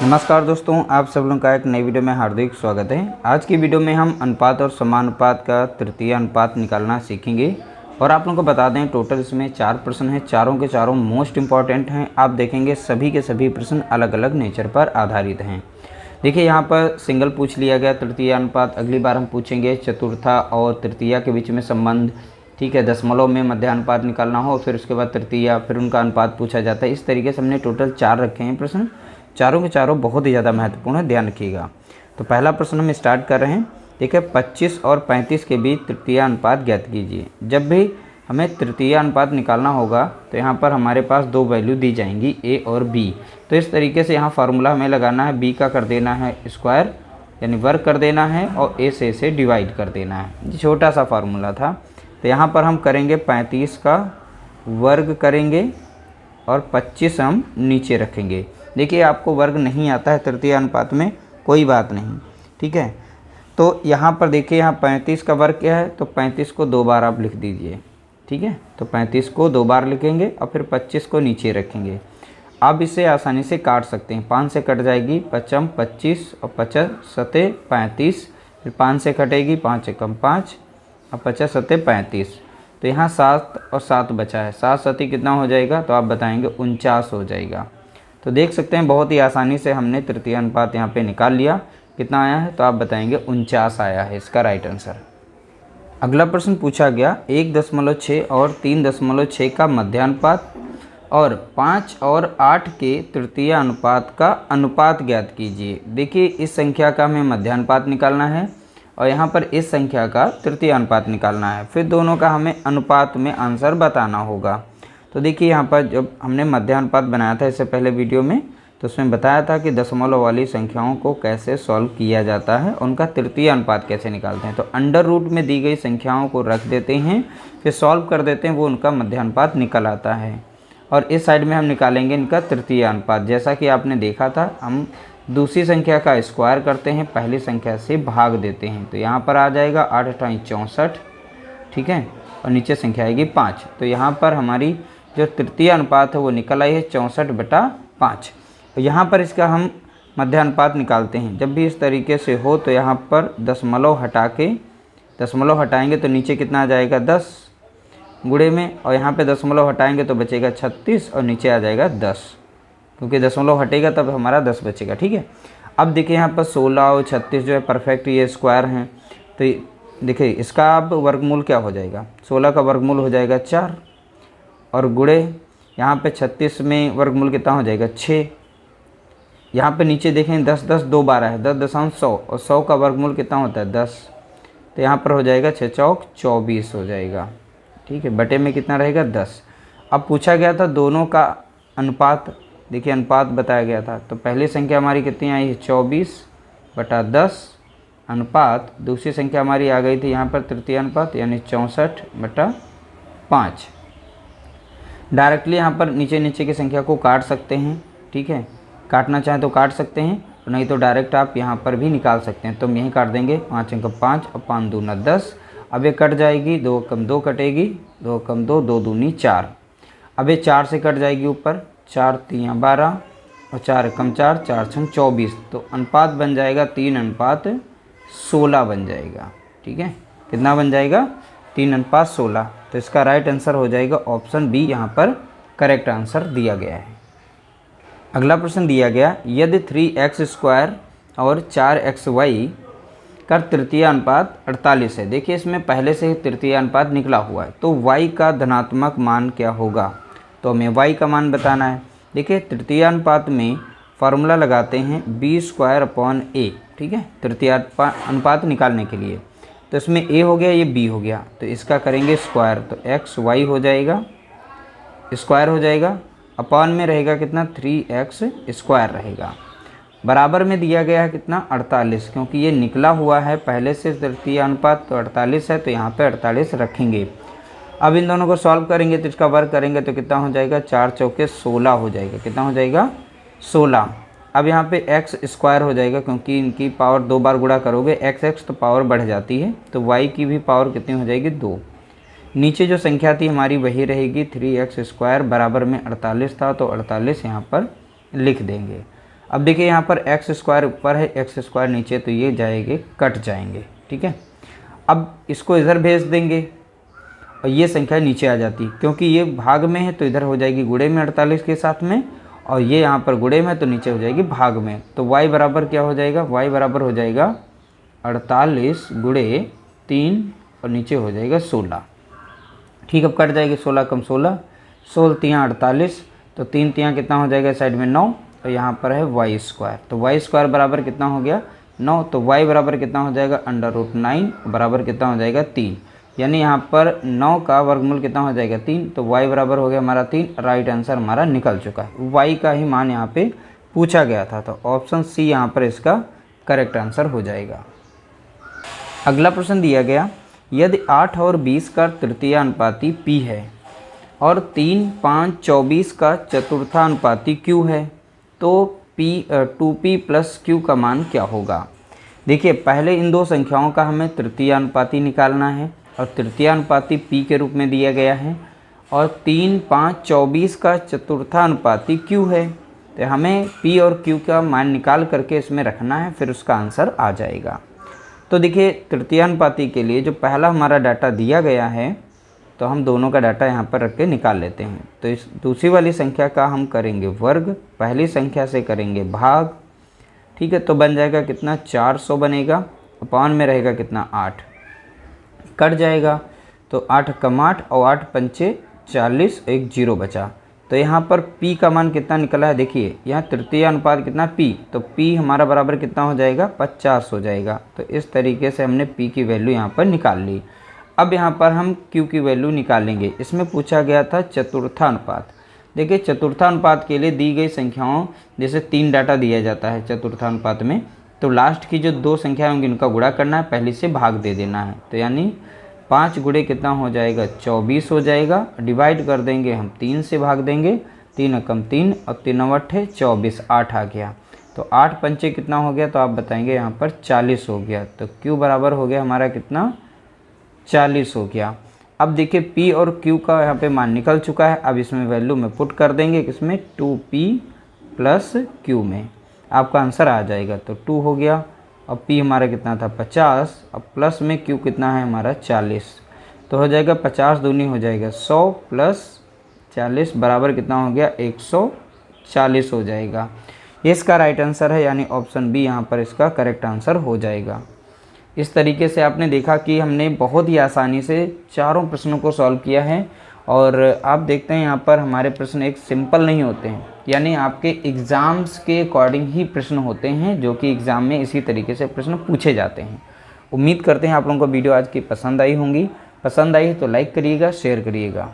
नमस्कार दोस्तों, आप सब लोगों का एक नई वीडियो में हार्दिक स्वागत है। आज की वीडियो में हम अनुपात और समानुपात का तृतीय अनुपात निकालना सीखेंगे। और आप लोगों को बता दें, टोटल इसमें 4 प्रश्न हैं, चारों के चारों मोस्ट इंपॉर्टेंट हैं। आप देखेंगे सभी के सभी प्रश्न अलग अलग नेचर पर आधारित हैं। देखिए यहाँ पर सिंगल पूछ लिया गया तृतीय अनुपात, अगली बार हम पूछेंगे चतुर्था और तृतीया के बीच में संबंध। ठीक है, दशमलव में मध्यानुपात निकालना हो, फिर उसके बाद तृतीया, फिर उनका अनुपात पूछा जाता है। इस तरीके से हमने टोटल 4 रखे हैं प्रश्न, चारों के चारों बहुत ही ज़्यादा महत्वपूर्ण है, ध्यान रखिएगा। तो पहला प्रश्न हम स्टार्ट कर रहे हैं। देखिए 25 और 35 के बीच तृतीय अनुपात ज्ञात कीजिए। जब भी हमें तृतीय अनुपात निकालना होगा तो यहाँ पर हमारे पास दो वैल्यू दी जाएंगी, ए और बी। तो इस तरीके से यहाँ फार्मूला हमें लगाना है, बी का कर देना है स्क्वायर यानी वर्ग कर देना है, और ए से इसे डिवाइड कर देना है। ये छोटा सा फार्मूला था। तो यहाँ पर हम करेंगे 35 का वर्ग करेंगे और 25 हम नीचे रखेंगे। देखिए आपको वर्ग नहीं आता है तृतीय अनुपात में, कोई बात नहीं, ठीक है। तो यहाँ पर देखिए, यहाँ 35 का वर्ग क्या है, तो 35 को 2 बार आप लिख दीजिए, ठीक है। तो 35 को 2 बार लिखेंगे और फिर 25 को नीचे रखेंगे। आप इसे आसानी से काट सकते हैं, 5 से कट जाएगी, 5 25 और 50 सते 35, फिर 5 से कटेगी, 5 एकम 5 और 50 सते 35। तो यहाँ 7 और 7 बचा है, 7 सती कितना हो जाएगा, तो आप बताएंगे 49 हो जाएगा। तो देख सकते हैं बहुत ही आसानी से हमने तृतीय अनुपात यहाँ पे निकाल लिया। कितना आया है, तो आप बताएंगे 49 आया है इसका राइट आंसर। अगला प्रश्न पूछा गया 1.6 और 3.6 का मध्यानुपात और 5 और 8 के तृतीय अनुपात का अनुपात ज्ञात कीजिए। देखिए इस संख्या का हमें मध्यानुपात निकालना है और यहाँ पर इस संख्या का तृतीय अनुपात निकालना है, फिर दोनों का हमें अनुपात में आंसर बताना होगा। तो देखिए यहाँ पर जब हमने मध्यानुपात बनाया था इससे पहले वीडियो में, तो उसमें बताया था कि दशमलव वाली संख्याओं को कैसे सॉल्व किया जाता है, उनका तृतीय अनुपात कैसे निकालते हैं। तो अंडर रूट में दी गई संख्याओं को रख देते हैं, फिर सॉल्व कर देते हैं, वो उनका मध्यानुपात निकल आता है। और इस साइड में हम निकालेंगे इनका तृतीय अनुपात। जैसा कि आपने देखा था, हम दूसरी संख्या का स्क्वायर करते हैं, पहली संख्या से भाग देते हैं। तो यहाँ पर आ जाएगा 8 × 64, ठीक है, और नीचे संख्या आएगी 5। तो यहाँ पर हमारी जो तृतीय अनुपात है वो निकल आई है 64/5। तो यहाँ पर इसका हम मध्यानुपात निकालते हैं। जब भी इस तरीके से हो तो यहाँ पर दशमलव हटाएंगे तो नीचे कितना आ जाएगा 10 गुणे में, और यहाँ पे दशमलव हटाएंगे तो बचेगा 36 और नीचे आ जाएगा 10, क्योंकि दशमलव हटेगा तब हमारा 10 बचेगा, ठीक है। अब देखिए यहाँ पर 16 और 36 जो है परफेक्ट ये स्क्वायर हैं। तो देखिए इसका अब वर्गमूल क्या हो जाएगा, 16 का वर्गमूल हो जाएगा 4 और गुणे यहाँ पे 36 में वर्गमूल कितना हो जाएगा 6। यहाँ पे नीचे देखें 10 10 2 12 है, 10.100 और 100 का वर्गमूल कितना होता है 10। तो यहाँ पर हो जाएगा 6 चौक 24 हो जाएगा, ठीक है, बटे में कितना रहेगा 10। अब पूछा गया था दोनों का अनुपात, देखिए अनुपात बताया गया था। तो पहली संख्या हमारी कितनी आई है 24/10 अनुपात, दूसरी संख्या हमारी आ गई थी यहाँ पर तृतीय अनुपात यानी 64/5। डायरेक्टली यहाँ पर नीचे नीचे की संख्या को काट सकते हैं, ठीक है, काटना चाहें तो काट सकते हैं, नहीं तो डायरेक्ट आप यहाँ पर भी निकाल सकते हैं। तो हम यहीं काट देंगे, 5 × 5 और 5 दूना 10। अब ये कट जाएगी, 2 कम 2 कटेगी, 2 कम 2 2 दूनी 4। अब ये 4 से कट जाएगी ऊपर, 4 3 12 और 4 कम 4 4 6 24। तो अनुपात बन जाएगा 3:16 बन जाएगा, ठीक है। कितना बन जाएगा 3:16। तो इसका राइट आंसर हो जाएगा ऑप्शन बी, यहाँ पर करेक्ट आंसर दिया गया है। अगला प्रश्न दिया गया, यदि 3x² और 4xy का तृतीय अनुपात 48 है। देखिए इसमें पहले से ही तृतीय अनुपात निकला हुआ है, तो y का धनात्मक मान क्या होगा, तो हमें y का मान बताना है। देखिए तृतीय अनुपात में फार्मूला लगाते हैं b²/a, ठीक है, तृतीय अनुपात निकालने के लिए। तो इसमें a हो गया, ये b हो गया, तो इसका करेंगे स्क्वायर, तो xy हो जाएगा, स्क्वायर हो जाएगा, अपॉन में रहेगा कितना 3x² रहेगा, बराबर में दिया गया है कितना 48, क्योंकि ये निकला हुआ है पहले से तृतीय अनुपात, तो 48 है, तो यहाँ पे 48 रखेंगे। अब इन दोनों को सॉल्व करेंगे तो इसका वर्ग करेंगे तो कितना हो जाएगा 4 चौके 16 हो जाएगा, कितना हो जाएगा 16। अब यहाँ पे x² हो जाएगा, क्योंकि इनकी पावर 2 बार गुणा करोगे x तो पावर बढ़ जाती है, तो y की भी पावर कितनी हो जाएगी 2। नीचे जो संख्या थी हमारी वही रहेगी 3x² बराबर में 48 था, तो 48 यहाँ पर लिख देंगे। अब देखिए यहाँ पर एक्स स्क्वायर ऊपर है, एक्स स्क्वायर नीचे, तो ये जाएंगे कट जाएंगे, ठीक है। अब इसको इधर भेज देंगे और ये संख्या नीचे आ जाती, क्योंकि ये भाग में है तो इधर हो जाएगी गुणे में 48 के साथ में, और ये यहाँ पर गुणे में तो नीचे हो जाएगी भाग में। तो y बराबर क्या हो जाएगा, y बराबर हो जाएगा 48 गुणे 3 और नीचे हो जाएगा 16, ठीक। अब कट जाएगी 16 कम 16, 16 तियाँ 48, तो 3 तियाँ कितना हो जाएगा साइड में 9, और यहाँ पर है वाई स्क्वायर, तो वाई स्क्वायर बराबर कितना हो गया 9, तो y बराबर कितना हो जाएगा √9 बराबर कितना हो जाएगा 3, यानी यहाँ पर 9 का वर्गमूल कितना हो जाएगा 3, तो y बराबर हो गया हमारा 3। राइट आंसर हमारा निकल चुका है, y का ही मान यहाँ पे पूछा गया था, तो ऑप्शन सी यहाँ पर इसका करेक्ट आंसर हो जाएगा। अगला प्रश्न दिया गया, यदि 8 और 20 का तृतीयानुपाती p है और 3, 5, 24 का चतुर्थानुपाती q है, तो 2p + q का मान क्या होगा। देखिए पहले इन दो संख्याओं का हमें तृतीयानुपाती निकालना है, और तृतीयानुपाती p के रूप में दिया गया है, और 3, 5, 24 का चतुर्थानुपाती q है, तो हमें p और q का मान निकाल करके इसमें रखना है, फिर उसका आंसर आ जाएगा। तो देखिए तृतीयानुपाती के लिए जो पहला हमारा डाटा दिया गया है, तो हम दोनों का डाटा यहाँ पर रख के निकाल लेते हैं। तो इस दूसरी वाली संख्या का हम करेंगे वर्ग, पहली संख्या से करेंगे भाग, ठीक है। तो बन जाएगा कितना 400 बनेगा, अपान में रहेगा कितना 8, कट जाएगा, तो 8 कम 8 और 8 पंचे 40, एक 0 बचा। तो यहाँ पर p का मान कितना निकला है, देखिए यहाँ तृतीय अनुपात कितना p, तो p हमारा बराबर कितना हो जाएगा 50 हो जाएगा। तो इस तरीके से हमने p की वैल्यू यहाँ पर निकाल ली। अब यहाँ पर हम q की वैल्यू निकालेंगे। इसमें पूछा गया था चतुर्थानुपात। देखिए चतुर्थानुपात के लिए दी गई संख्याओं, जैसे 3 डाटा दिया जाता है चतुर्थानुपात में, तो लास्ट की जो 2 संख्याएं होंगी उनका गुणा करना है, पहले से भाग दे देना है। तो यानी 5 गुणे कितना हो जाएगा 24 हो जाएगा, डिवाइड कर देंगे हम 3 से भाग देंगे, 3 कम 3 और 3 अट्ठे 24, 8 आ गया। तो 8 पंचे कितना हो गया, तो आप बताएंगे यहाँ पर 40 हो गया। तो q बराबर हो गया हमारा कितना 40 हो गया। अब देखिए p और q का यहाँ पे मान निकल चुका है, अब इसमें वैल्यू में पुट कर देंगे, किसमें 2p + q में, आपका आंसर आ जाएगा। तो 2 हो गया, अब p हमारा कितना था 50, अब प्लस में q कितना है हमारा 40, तो हो जाएगा 50 दूनी हो जाएगा 100 + 40 बराबर कितना हो गया 140 हो जाएगा। ये इसका राइट आंसर है, यानी ऑप्शन बी यहाँ पर इसका करेक्ट आंसर हो जाएगा। इस तरीके से आपने देखा कि हमने बहुत ही आसानी से चारों प्रश्नों को सॉल्व किया है, और आप देखते हैं यहाँ पर हमारे प्रश्न एक सिंपल नहीं होते हैं, यानी आपके एग्ज़ाम्स के अकॉर्डिंग ही प्रश्न होते हैं, जो कि एग्ज़ाम में इसी तरीके से प्रश्न पूछे जाते हैं। उम्मीद करते हैं आप लोगों को वीडियो आज की पसंद आई होंगी। पसंद आई तो लाइक करिएगा, शेयर करिएगा।